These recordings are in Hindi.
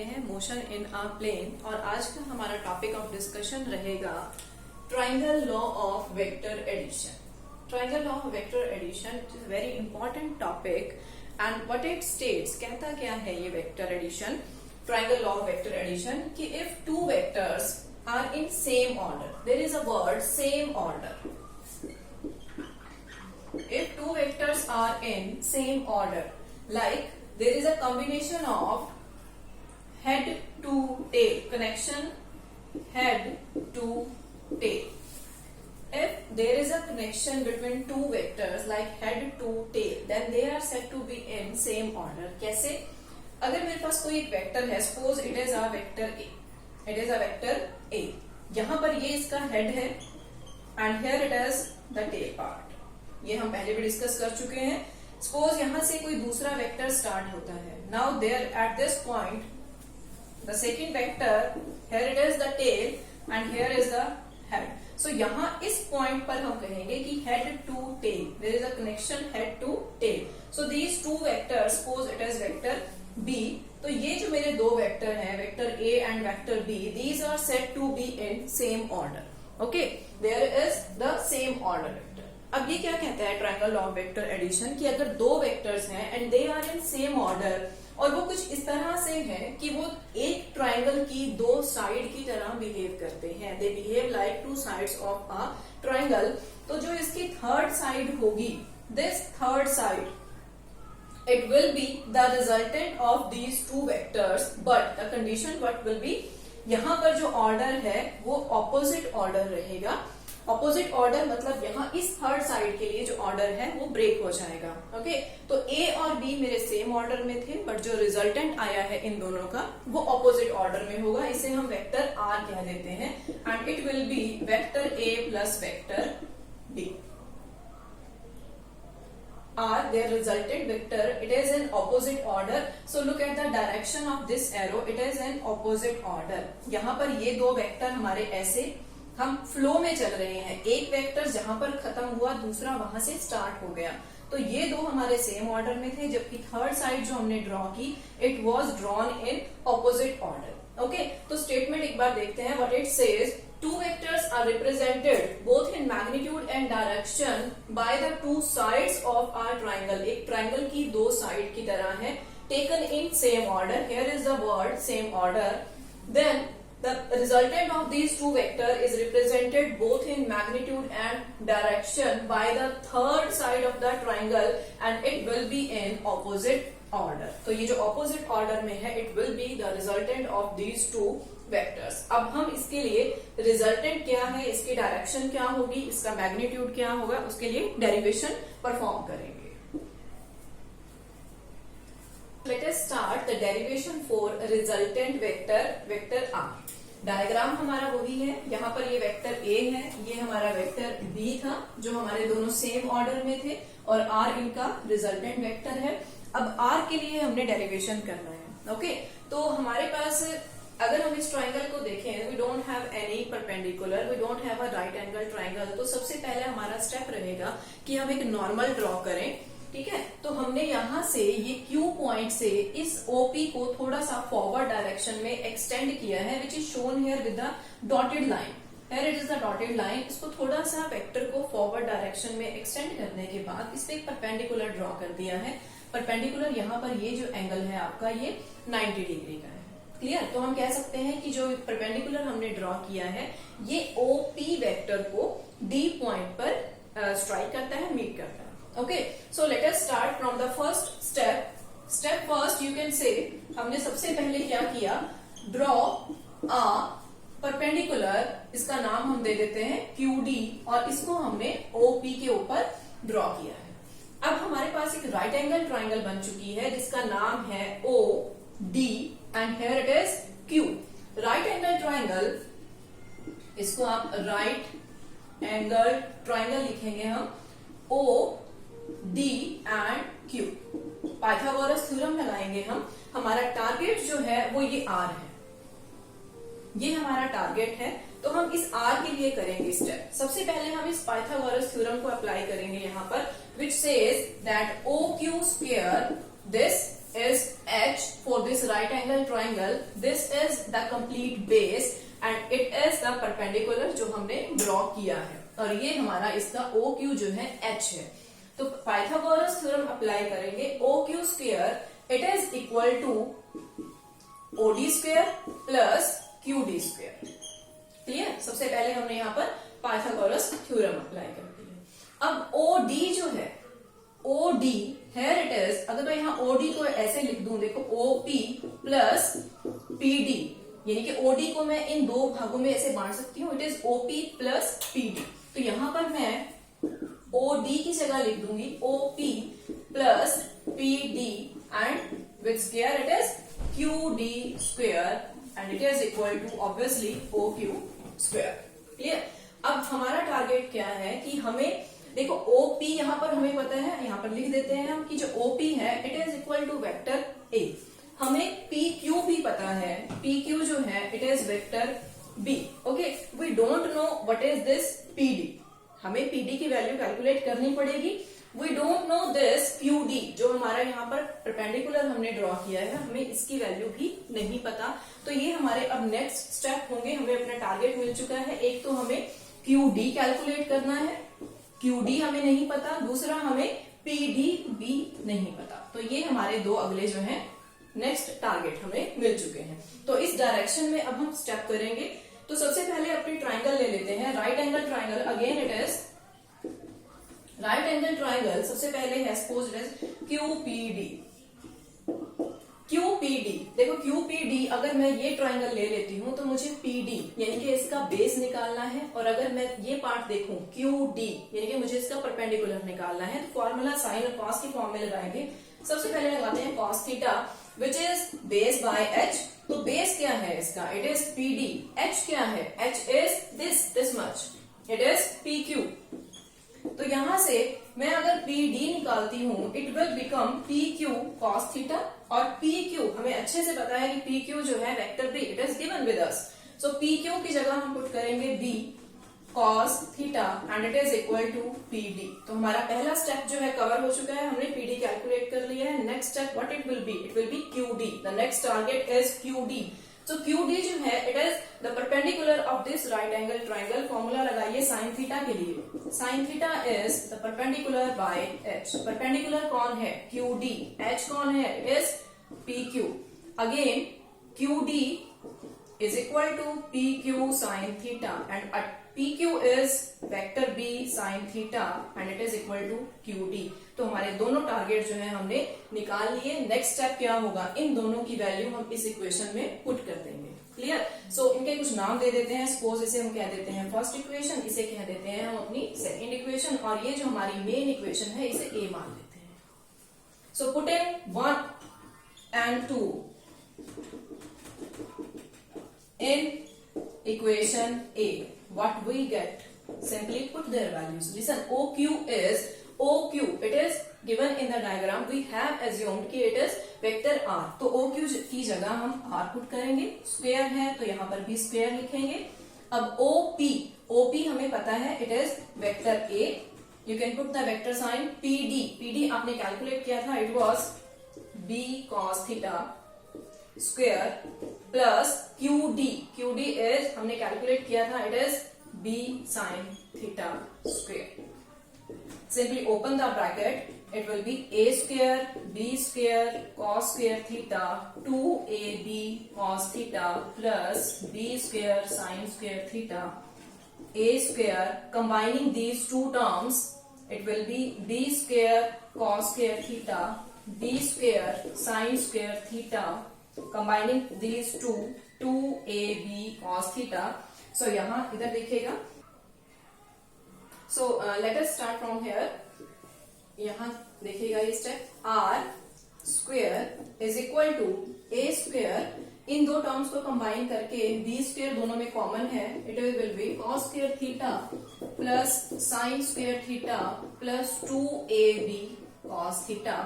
हैं मोशन इन अ प्लेन और आज का हमारा टॉपिक ऑफ डिस्कशन रहेगा triangle law of vector addition. Triangle law of vector addition is very important topic and what it states, कहता क्या है ये vector addition, triangle law of vector addition कि if two vectors are in same order, there is a word same order, if two vectors are in same order, like there is a combination of head to tail, connection head to tail. If there is a connection between two vectors like head to tail, then they are said to be in same order. कैसे? अगर मेरे पास कोई एक वेक्टर है, suppose it is a vector A, it is a vector A, यहाँ पर ये इसका head है and here it is the tail part. ये हम पहले भी डिस्कस कर चुके हैं। सपोज यहां से कोई दूसरा वेक्टर स्टार्ट होता है, now there at this point the second vector, here it is the tail end here is the head. So यहां इस पॉइंट पर हम कहेंगे कि head to tail, there is a connection head to tail. So these two vector, suppose it is vector B, तो ये जो मेरे दो वेक्टर हैं, vector A and vector B, these are said to be in same order. Okay, there is the same order vector. अब ये क्या कहता है triangle law of vector addition कि अगर दो वेक्टर्स हैं and they are in same order और वो कुछ इस तरह से हैं कि वो एक ट्राइंगल की दो साइड की तरह बिहेव करते हैं, they behave like two sides of a triangle, तो जो इसकी थर्ड साइड होगी, this third side it will be the resultant of these two vectors, but the condition what will be, यहाँ पर जो ऑर्डर है वो ऑपोजिट ऑर्डर रहेगा। ऑपोजिट ऑर्डर मतलब यहाँ इस थर्ड साइड के लिए जो ऑर्डर है वो ब्रेक हो जाएगा। ओके, तो ए और बी मेरे सेम ऑर्डर में थे, बट जो रिजल्टेंट आया है इन दोनों का वो ऑपोजिट ऑर्डर में होगा। इसे हम वेक्टर आर कह देते हैं and it will be vector A plus vector B. R, their resultant vector, it is in opposite order. So look at the direction of this arrow, it is in opposite order. यहाँ पर ये दो वेक्टर हमारे ऐसे हम फ्लो में चल रहे हैं, एक वेक्टर जहां पर खत्म हुआ दूसरा वहां से स्टार्ट हो गया, तो ये दो हमारे सेम ऑर्डर में थे, जबकि थर्ड साइड जो हमने ड्रॉ की it was drawn in opposite order. Okay, तो स्टेटमेंट एक बार देखते हैं what it says, two vectors are represented both in magnitude and direction by the two sides of our triangle. एक ट्राइंगल की दो साइड की तरह है, taken in same order, here is the word same order, then the resultant of these two vector is represented both in magnitude and direction by the third side of the triangle and it will be in opposite order. तो ये जो opposite order में है it will be the resultant of these two vectors. अब हम इसके लिए resultant क्या है, इसकी direction क्या होगी, इसका magnitude क्या होगा, उसके लिए derivation perform करेंगे। Let us start the derivation for resultant vector, vector R. Diagram हमारा वही है, यहाँ पर ये वेक्टर A है, ये हमारा वेक्टर B था जो हमारे दोनों सेम ऑर्डर में थे और R इनका रिजल्टेंट वेक्टर है। अब R के लिए हमने डेरिवेशन करना है। ओके, तो हमारे पास अगर हम इस ट्राइंगल को देखें, we don't have any perpendicular, we don't have a right angle triangle, तो सबसे पहले हमारा स्टेप रहेगा कि हम एक नॉर्मल ड्रॉ करें। ठीक है, तो हमने यहां से ये Q पॉइंट से इस OP को थोड़ा सा फॉरवर्ड डायरेक्शन में एक्सटेंड किया है, which is shown here with the dotted line, here it is the dotted line. इसको थोड़ा सा वेक्टर को फॉरवर्ड डायरेक्शन में एक्सटेंड करने के बाद इस पे एक परपेंडिकुलर ड्रॉ कर दिया है। परपेंडिकुलर यहाँ पर ये जो एंगल है आपका ये 90 डिग्री का है। क्लियर, तो हम कह सकते हैं कि जो परपेंडिकुलर हमने ड्रॉ किया है ये OP वेक्टर को D पॉइंट पर स्ट्राइक करता है, मीट करता है। Okay, so let us start from the first step. Step first you can say, हमने सबसे पहले क्या किया, draw a perpendicular, इसका नाम हम दे देते हैं QD और इसको हमने OP के ऊपर ड्रॉ किया है। अब हमारे पास एक राइट एंगल ट्राइंगल बन चुकी है जिसका नाम है OD and here it is Q. Right angle triangle, इसको आप राइट एंगल ट्राइंगल लिखेंगे हम O D and Q। Pythagoras theorem लगाएंगे हम, हमारा टारगेट जो है वो ये R है, ये हमारा टारगेट है, तो हम इस R के लिए करेंगे स्टेप। सबसे पहले हम इस पाइथागोरस थ्योरम को अप्लाई करेंगे यहाँ पर, which says that OQ square, this is h for this right angle triangle. This is the complete base and it is the perpendicular जो हमने ड्रॉ किया है, और ये हमारा इसका OQ जो है h है. तो पाइथागोरस थ्योरम अप्लाई करेंगे. OQ square it is equal to OD square plus QD square. Clear? सबसे पहले हमने यहाँ पर पाइथागोरस थ्योरम अप्लाई कर दिया. अब OD जो है, OD here it is, अगर मैं यहाँ OD को ऐसे लिख दूं, देखो OP प्लस PD, यानी कि OD को मैं इन दो भागों में ऐसे बांट सकती हूँ. It is OP plus PD. तो यहाँ पर मैं OD की जगह लिख दूंगी OP plus PD and with square it is QD square and it is equal to obviously OQ square. Clear? अब हमारा टारगेट क्या है कि हमें देखो OP यहाँ पर हमें पता है, यहाँ पर लिख देते हैं हम कि जो OP है it is equal to vector A. हमें PQ भी पता है, PQ जो है it is vector B. Okay, we don't know what is this PD. हमें PD की वैल्यू कैलकुलेट करनी पड़ेगी. We don't know this QD जो हमारा यहाँ पर परपेंडिकुलर हमने ड्रॉ किया है, हमें इसकी वैल्यू भी नहीं पता. तो ये हमारे अब नेक्स्ट स्टेप होंगे. हमें अपना टारगेट मिल चुका है. एक तो हमें QD कैलकुलेट करना है, QD हमें नहीं पता, दूसरा हमें PD भी नहीं पता. तो ये हमारे दो अगले जो हैं नेक्स्ट टारगेट हमें मिल चुके हैं. तो इस डायरेक्शन में अब हम स्टेप करेंगे. तो सबसे पहले अपनी ट्राइंगल ले लेते हैं. Right angle triangle, again it is right angle triangle. सबसे पहले है suppose it is QPD. QPD, देखो QPD अगर मैं ये ट्राइंगल ले लेती हूं तो मुझे PD यानी कि इसका बेस निकालना है, और अगर मैं ये पार्ट देखूं QD यानी कि मुझे इसका परपेंडिकुलर निकालना है. तो फॉर्मूला साइन और कॉस की फॉर्म में लगाएंगे. सबसे पहले लगाते हैं cos theta which is base by h. तो बेस क्या है इसका? It is PD. h क्या है? h is this much, it is PQ. तो यहां से मैं अगर PD निकालती हूं it will become PQ cos theta, और PQ हमें अच्छे से पता है कि PQ जो है vector B, it is given with us. So PQ की जगह हम पुट करेंगे B cos theta and it is equal to PD. तो हमारा पहला स्टेप जो है कवर हो चुका है. हमने PD कैलकुलेट कर लिया है. Next step what it will B? It will B QD. The next target is QD. तो QD जो है it is the perpendicular of this right angle triangle. Formula लगाइए साइन थीटा के लिए. Sine theta is the perpendicular by h. Perpendicular कौन है? QD. h कौन है? It is PQ. Again QD is equal to PQ sin theta and PQ is vector B sin theta and it is equal to QD. तो हमारे दोनों टारगेट जो है हमने निकाल लिए. नेक्स्ट स्टेप क्या होगा? इन दोनों की वैल्यू हम इस इक्वेशन में पुट कर देंगे. क्लियर? सो इनके कुछ नाम दे देते हैं. सपोज इसे हम कह देते हैं फर्स्ट इक्वेशन, इसे कह देते हैं हम अपनी सेकेंड इक्वेशन, और ये जो हमारी मेन इक्वेशन है इसे A मान लेते हैं. So put in 1 and 2 in equation A. What we get? Simply put their values. Listen, OQ is OQ. It is given in the diagram. We have assumed कि it is vector R. तो OQ की जगह हम R पुट करेंगे. स्क्वायर है तो यहाँ पर भी स्क्वायर लिखेंगे. अब OP हमें पता है it is vector A. You can put the vector sign PD आपने कैलकुलेट किया था. It was B cos theta square plus QD is हमने कैलकुलेट किया था. It is B sin theta square. Simply open the bracket. It will be A square B square cos square theta 2AB cos theta plus B square sin square theta A square. Combining these two terms, it will be B square cos square theta B square sin square theta. Combining these two 2AB cos theta. So यहाँ इधर देखिएगा. So let us start from here. यहाँ देखिएगा ये step. R square is equal to A square. इन दो टर्म्स को कंबाइन करके B square दोनों में कॉमन है. It will be cos square theta plus sin square theta plus 2AB cos theta.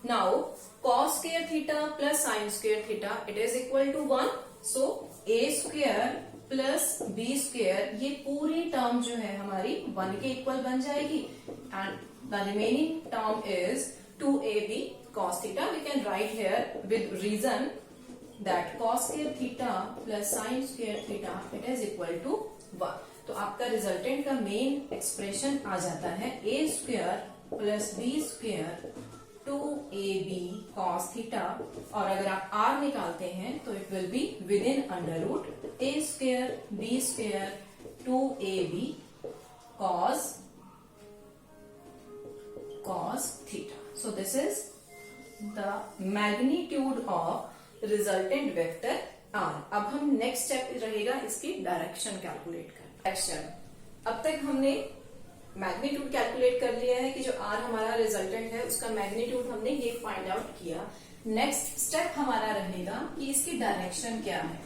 Now cos square theta plus sin square theta it is equal to 1. So A square plus B square ये पूरी टर्म जो है हमारी 1 के इक्वल बन जाएगी. And the remaining term is 2AB cos theta. We can write here with reason that cos square theta plus sin square theta it is equal to 1. तो आपका रिजल्टेंट का मेन एक्सप्रेशन आ जाता है a square plus b square 2ab cos theta, और अगर आप r निकालते हैं तो it will be within under root a square b square 2ab cos theta. So this is the magnitude of resultant vector r. अब हम नेक्स्ट स्टेप रहेगा इसकी डायरेक्शन कैलकुलेट करना. डायरेक्शन, अब तक हमने मैग्नीट्यूड कैलकुलेट कर लिया है कि जो r हमारा रिजल्टेंट है उसका मैग्नीट्यूड हमने ये फाइंड आउट किया. नेक्स्ट स्टेप हमारा रहेगा कि इसकी डायरेक्शन क्या है.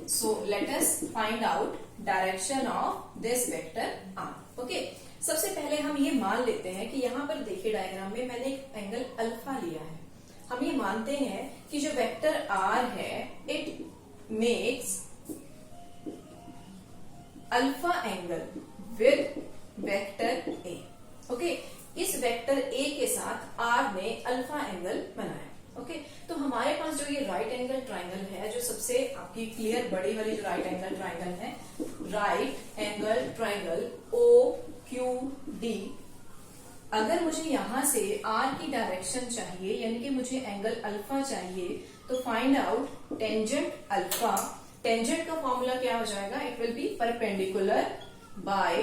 So let us find out direction of this vector r. Okay, सबसे पहले हम ये मान लेते हैं कि यहाँ पर देखिए डायग्राम में मैंने एक एंगल अल्फा लिया है. हम ये मानते हैं कि जो वेक्टर r है it makes alpha angle with vector a. Okay, इस वेक्टर a के साथ r ने अल्फा एंगल बनाया. ओके, तो हमारे पास जो ये राइट एंगल ट्राइंगल है, जो सबसे आपकी क्लियर बड़ी वाली जो राइट एंगल ट्राइंगल है, राइट एंगल ट्राइंगल OQD, अगर मुझे यहां से r की डायरेक्शन चाहिए यानी कि मुझे एंगल अल्फा चाहिए, तो find out tangent alpha. Tangent का फॉर्मूला क्या हो जाएगा? It will B perpendicular by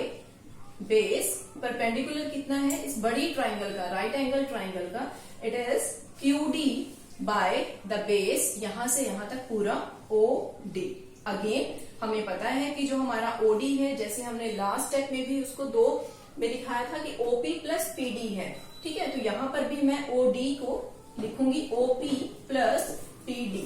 base. Perpendicular कितना है इस बड़ी ट्राइंगल का, राइट एंगल ट्राइंगल का? It is QD by the base, यहां से यहां तक पूरा OD. अगेन हमें पता है कि जो हमारा OD है, जैसे हमने लास्ट स्टेप में भी उसको 2 में दिखाया था कि OP प्लस PD है. ठीक है, तो यहां पर भी मैं OD को लिखूंगी OP प्लस PD.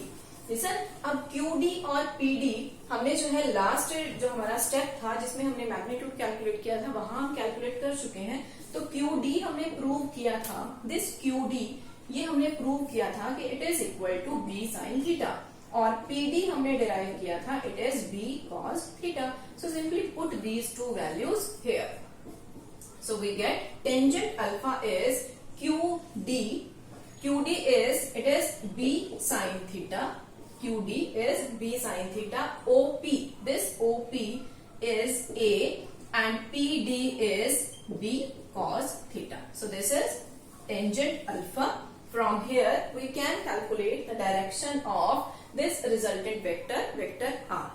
लिसन, अब QD और PD हमने जो है लास्ट जो हमारा स्टेप था जिसमें हमने मैग्नीट्यूड कैलकुलेट किया था, वहां हम कैलकुलेट कर चुके हैं. तो QD हमने प्रूव किया था, दिस QD ये हमने प्रूव किया था कि it is equal to B sin theta, और PD हमने डिराइव किया था, it is B cos theta. So simply put these two values here. So we get tangent alpha is QD. QD is it is B sin theta. QD is B sin theta. OP, this OP is A and PD is B cos theta. So this is tangent alpha. From here we can calculate the direction of this resultant vector, vector r.